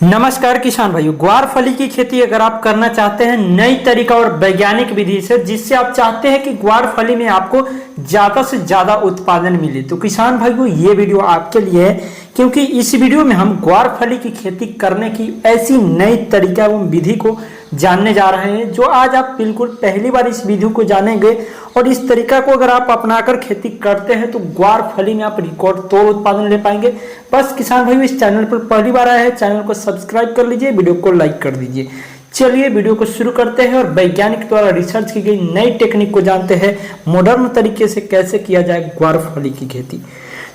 नमस्कार किसान भाइयों, ग्वारफली की खेती अगर आप करना चाहते हैं नई तरीका और वैज्ञानिक विधि से, जिससे आप चाहते हैं कि ग्वारफली में आपको ज्यादा से ज्यादा उत्पादन मिले, तो किसान भाइयों ये वीडियो आपके लिए है। क्योंकि इस वीडियो में हम ग्वारफली की खेती करने की ऐसी नई तरीका एवं विधि को जानने जा रहे हैं, जो आज आप बिल्कुल पहली बार इस विधि को जानेंगे। और इस तरीका को अगर आप अपनाकर खेती करते हैं तो ग्वारफली में आप रिकॉर्ड तोड़ उत्पादन ले पाएंगे। बस किसान भाइयों, इस चैनल पर पहली बार आए हैं, चैनल को सब्सक्राइब कर लीजिए, वीडियो को लाइक कर दीजिए। चलिए वीडियो को शुरू करते हैं और वैज्ञानिक द्वारा रिसर्च की गई नई टेक्निक को जानते हैं, मॉडर्न तरीके से कैसे किया जाए ग्वारफली की खेती।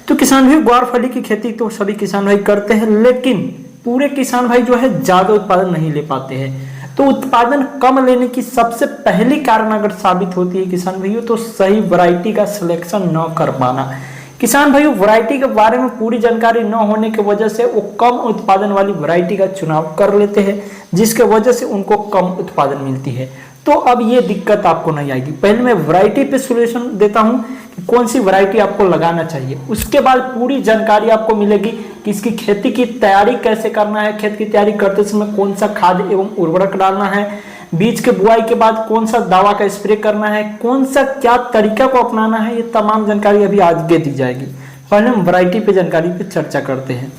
तो किसान भाई, ग्वारफली की खेती तो सभी किसान भाई करते हैं, लेकिन पूरे किसान भाई जो है ज्यादा उत्पादन नहीं ले पाते हैं। तो उत्पादन कम लेने की सबसे पहली कारण अगर साबित होती है किसान भाइयों, तो सही वैरायटी का सिलेक्शन न कर पाना। किसान भाइयों, वैरायटी के बारे में पूरी जानकारी न होने की वजह से वो कम उत्पादन वाली वैरायटी का चुनाव कर लेते हैं, जिसके वजह से उनको कम उत्पादन मिलती है। तो अब ये दिक्कत आपको नहीं आएगी। पहले मैं वैरायटी पे सॉल्यूशन देता हूं कि कौन सी वैरायटी आपको लगाना चाहिए, उसके बाद पूरी जानकारी आपको मिलेगी कि इसकी खेती की तैयारी कैसे करना है, खेत की तैयारी करते समय कौन सा खाद एवं उर्वरक डालना है, बीज के बुआई के बाद कौन सा दवा का स्प्रे करना है, कौन सा क्या तरीका को अपनाना है, ये तमाम जानकारी अभी आगे दी जाएगी। पहले हम वैरायटी पे जानकारी पे चर्चा करते हैं।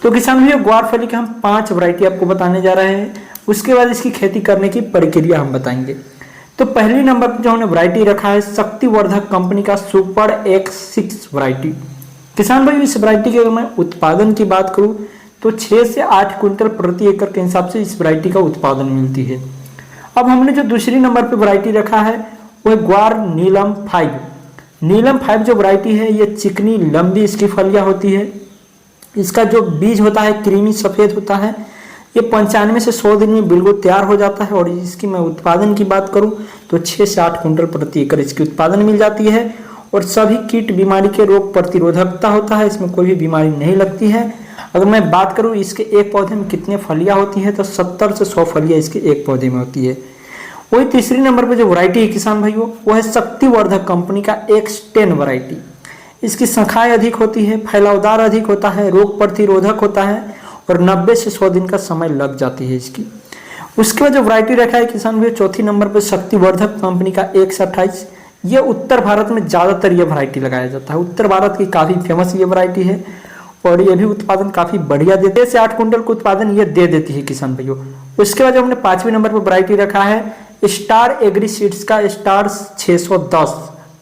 तो किसान भैया, ग्वारफली के हम 5 वैरायटी आपको बताने जा रहे हैं, उसके बाद इसकी खेती करने की प्रक्रिया हम बताएंगे। तो पहली नंबर पर जो हमने वैरायटी रखा है, शक्तिवर्धक कंपनी का सुपर X6 वैरायटी। किसान भाई, इस वैरायटी के अगर मैं उत्पादन की बात करूं तो 6 से 8 क्विंटल प्रति एकड़ के हिसाब से इस वैरायटी का उत्पादन मिलती है। अब हमने जो दूसरी नंबर पर वैरायटी रखा है वो है ग्वार नीलम 5। नीलम 5 जो वैरायटी है, ये चिकनी लंबी इसकी फलियां होती है। इसका जो बीज होता है क्रीमी सफेद होता है। ये 95 से 100 दिन में बिल्कुल तैयार हो जाता है। और इसकी मैं उत्पादन की बात करूं तो 6 से 8 क्विंटल प्रति एकड़ इसकी उत्पादन मिल जाती है। और सभी कीट बीमारी के रोग प्रतिरोधकता होता है, इसमें कोई भी बीमारी नहीं लगती है। अगर मैं बात करूं इसके एक पौधे में कितने फलियां होती है, तो 70 से 100 फलियां इसके एक पौधे में होती है। वही तीसरी नंबर पर जो वैरायटी है किसान भाइयों, वो है शक्तिवर्धक कंपनी का X10 वैरायटी। इसकी शाखाएं अधिक होती है, फैलावदार अधिक होता है, रोग प्रतिरोधक होता है और 90 से 100 दिन का समय लग जाती है इसकी। उसके बाद जो वैरायटी रखा है किसान भाई, चौथी नंबर पर शक्तिवर्धक कंपनी का X28। ये उत्तर भारत में ज्यादातर ये वैरायटी लगाया जाता है। उत्तर भारत की काफी फेमस ये वैरायटी है और ये भी उत्पादन काफी बढ़िया देते हैं। 6 से 8 क्विंटल का उत्पादन ये दे देती है किसान भाइयों। उसके बाद जो हमने 5वें नंबर पर वैरायटी रखा है स्टार एग्री सीड्स का स्टार 610।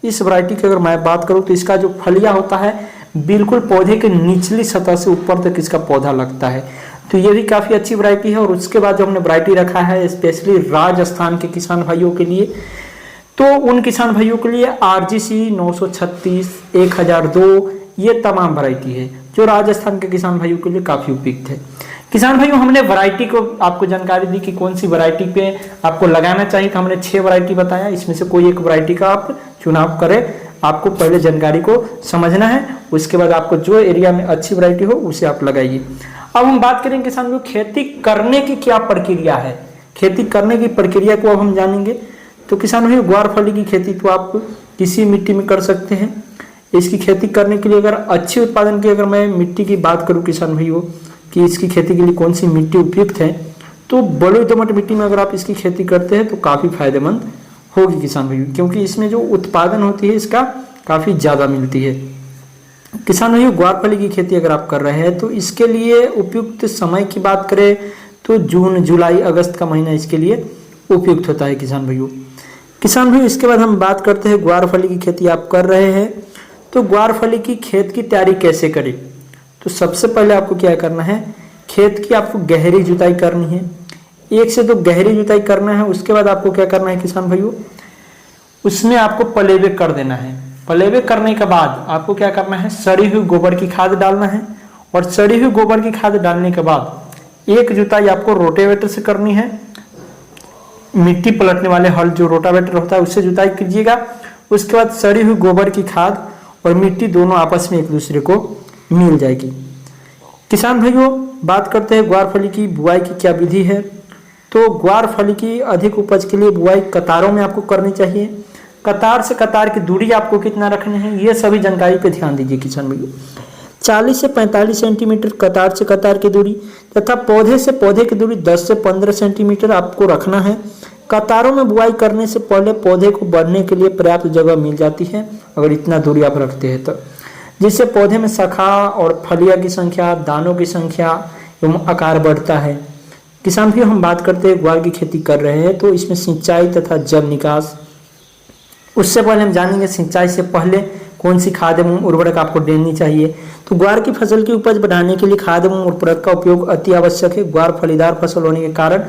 इस वैरायटी की अगर मैं बात करूं तो इसका जो फलिया होता है बिल्कुल पौधे के निचली सतह से ऊपर तक इसका पौधा लगता है। तो ये भी काफी अच्छी वैरायटी है। और उसके बाद जो हमने वैरायटी रखा है स्पेशली राजस्थान के किसान भाइयों के लिए, तो उन किसान भाइयों के लिए RGC 936, 1002 ये तमाम वैरायटी है, जो राजस्थान के किसान भाइयों के लिए काफी उपयुक्त है। किसान भाइयों, हमने वैरायटी को आपको जानकारी दी कि कौन सी वैरायटी पे आपको लगाना चाहिए। तो हमने 6 वैरायटी बताया, इसमें से कोई एक वैरायटी का आप चुनाव करें। आपको पहले जानकारी को समझना है, उसके बाद आपको जो एरिया में अच्छी वैरायटी हो उसे आप लगाइए। अब हम बात करेंगे किसान भाइयों, खेती करने की क्या प्रक्रिया है। खेती करने की प्रक्रिया को अब हम जानेंगे। तो किसान भाइयों, ग्वारफली की खेती तो आप किसी मिट्टी में कर सकते हैं। इसकी खेती करने के लिए अगर अच्छे उत्पादन की अगर मैं मिट्टी की बात करूं किसान भाइयों कि इसकी खेती के लिए कौन सी मिट्टी उपयुक्त है, तो बलुई दोमट मिट्टी में अगर आप इसकी खेती करते हैं तो काफी फायदेमंद होगी किसान भाइयों, क्योंकि इसमें जो उत्पादन होती है इसका काफी ज्यादा मिलती है। किसान भाइयों, ग्वारफली की खेती अगर आप कर रहे हैं तो इसके लिए उपयुक्त समय की बात करें तो जून, जुलाई, अगस्त का महीना इसके लिए उपयुक्त होता है किसान भाइयों। किसान भाइयों, इसके बाद हम बात करते हैं ग्वारफली की खेती आप कर रहे हैं तो ग्वारफली की खेत की तैयारी कैसे करें। तो सबसे पहले आपको क्या करना है, खेत की आपको गहरी जुताई करनी है। 1 से 2 गहरी जुताई करना है। उसके बाद आपको क्या करना है किसान भाइयों, उसमें आपको पलेवे कर देना है। पलेवे करने के बाद आपको क्या करना है, सड़ी हुई गोबर की खाद डालना है। और सड़ी हुई गोबर की खाद डालने के बाद 1 जुताई आपको रोटावेटर से करनी है। मिट्टी पलटने वाले हल जो रोटावेटर होता है उससे जुताई कीजिएगा। उसके बाद सड़ी हुई गोबर की खाद और मिट्टी दोनों आपस में एक दूसरे को मिल जाएगी। किसान भाइयों, बात करते हैं ग्वारफली की बुआई की क्या विधि है। तो ग्वारफली की अधिक उपज के लिए बुआई कतारों में आपको करनी चाहिए। कतार से कतार की दूरी आपको कितना रखनी है, ये सभी जानकारी पे ध्यान दीजिए किसान भाइयों। 40 से 45 सेंटीमीटर कतार से कतार की दूरी तथा पौधे से पौधे की दूरी 10 से 15 सेंटीमीटर आपको रखना है। कतारों में बुआई करने से पहले पौधे को बढ़ने के लिए पर्याप्त जगह मिल जाती है अगर इतना दूरी आप रखते हैं तो, जिससे पौधे में शाखा और फलिया की संख्या, दानों की संख्या एवं आकार बढ़ता है। किसान भी हम बात करते हैं ग्वार की खेती कर रहे हैं तो इसमें सिंचाई तथा जल निकास, उससे पहले हम जानेंगे सिंचाई से पहले कौन सी खाद एवं उर्वरक आपको देनी चाहिए। तो ग्वार की फसल की उपज बढ़ाने के लिए खाद एवं उर्वरक का उपयोग अति आवश्यक है। ग्वार फलीदार फसल होने के कारण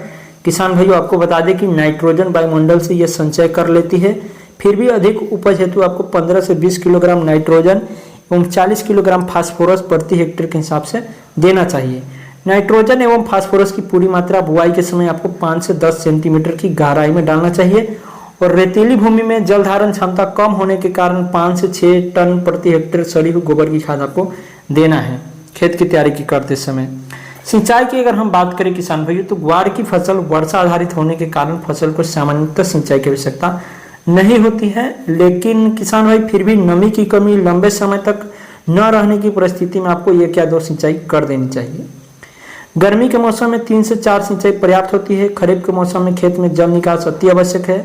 किसान भाइयों आपको बता दें कि नाइट्रोजन वायुमंडल से यह संचय कर लेती है। फिर भी अधिक उपज हेतु आपको 15 से 20 किलोग्राम नाइट्रोजन एवं 40 किलोग्राम फास्फोरस प्रति हेक्टेयर के हिसाब से देना चाहिए। नाइट्रोजन एवं फास्फोरस की पूरी मात्रा बुआई के समय आपको 5 से 10 सेंटीमीटर की गहराई में डालना चाहिए और रेतीली भूमि में जल धारण क्षमता कम होने के कारण 5 से 6 टन प्रति हेक्टेयर सड़ी हुई गोबर की खाद आपको देना है खेत की तैयारी की करते समय। सिंचाई की अगर हम बात करें किसान भाइयों तो ग्वार की फसल वर्षा आधारित होने के कारण फसल को सामान्यतः सिंचाई की आवश्यकता नहीं होती है, लेकिन किसान भाई फिर भी नमी की कमी लंबे समय तक न रहने की परिस्थिति में आपको 1 या 2 सिंचाई कर देनी चाहिए। गर्मी के मौसम में 3 से 4 सिंचाई पर्याप्त होती है। खरीफ के मौसम में खेत में जल निकास अति आवश्यक है।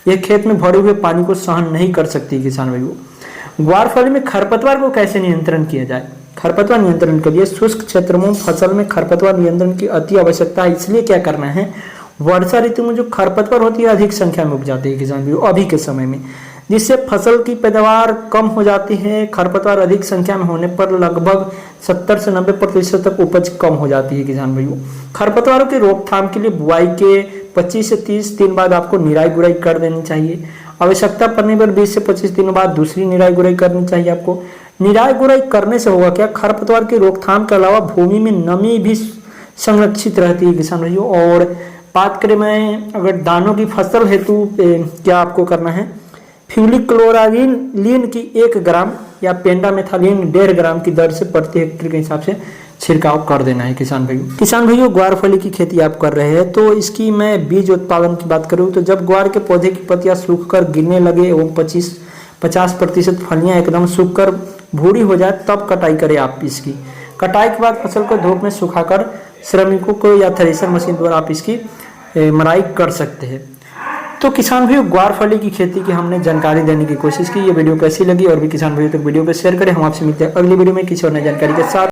यह खेत में भरे हुए पानी को सहन नहीं कर सकती किसान भाइयों। ग्वार फली में खरपतवार को कैसे नियंत्रण किया जाए? खरपतवार नियंत्रण के लिए शुष्क क्षेत्रों में फसल में खरपतवार नियंत्रण की अति आवश्यकता है। इसलिए क्या करना है, वर्षा ऋतु में जो खरपतवार होती है अधिक संख्या में उग जाती है किसान भाइयों अभी के समय में, जिससे फसल की पैदावार कम हो जाती है। खरपतवार अधिक संख्या में होने पर लगभग 70 से 90% तक उपज कम हो जाती है किसान भाइयों। खरपतवारों की रोकथाम के लिए बुआई के 25 से 30 दिन बाद आपको निराई गुड़ाई कर देनी चाहिए। आवश्यकता पड़ने पर 20 से 25 दिनों बाद दूसरी निराई गुड़ाई करनी चाहिए आपको। निराई गुड़ाई करने से होगा क्या, खरपतवार की रोकथाम के अलावा भूमि में नमी भी संरक्षित रहती है किसान भाइयों। और बात करें मैं अगर दानों की फसल हेतु क्या आपको करना है, फ्यूलिक्लोरालीन की 1 ग्राम या पेंडामेथालीन 1.5 ग्राम की दर से प्रति हेक्टेयर के हिसाब से छिड़काव कर देना है किसान भाइयों। किसान भाइयों ग्वार फली की खेती आप कर रहे हैं तो इसकी मैं बीज उत्पादन की बात करूं तो जब ग्वार के पौधे की पत्तियां सूखकर गिरने लगे एवं 50% फलियां एकदम सूखकर भूरी हो जाए तब कटाई करें आप इसकी। कटाई के बाद फसल को धूप में सुखाकर श्रमिकों को या थ्रेशर मशीन द्वारा आप इसकी मराई कर सकते हैं। तो किसान भाइयों ग्वार फली की खेती की हमने जानकारी देने की कोशिश की। ये वीडियो कैसी लगी और भी किसान भाइयों तक वीडियो को शेयर करें। हम आपसे मिलते हैं अगली वीडियो में किसी और नई जानकारी के साथ।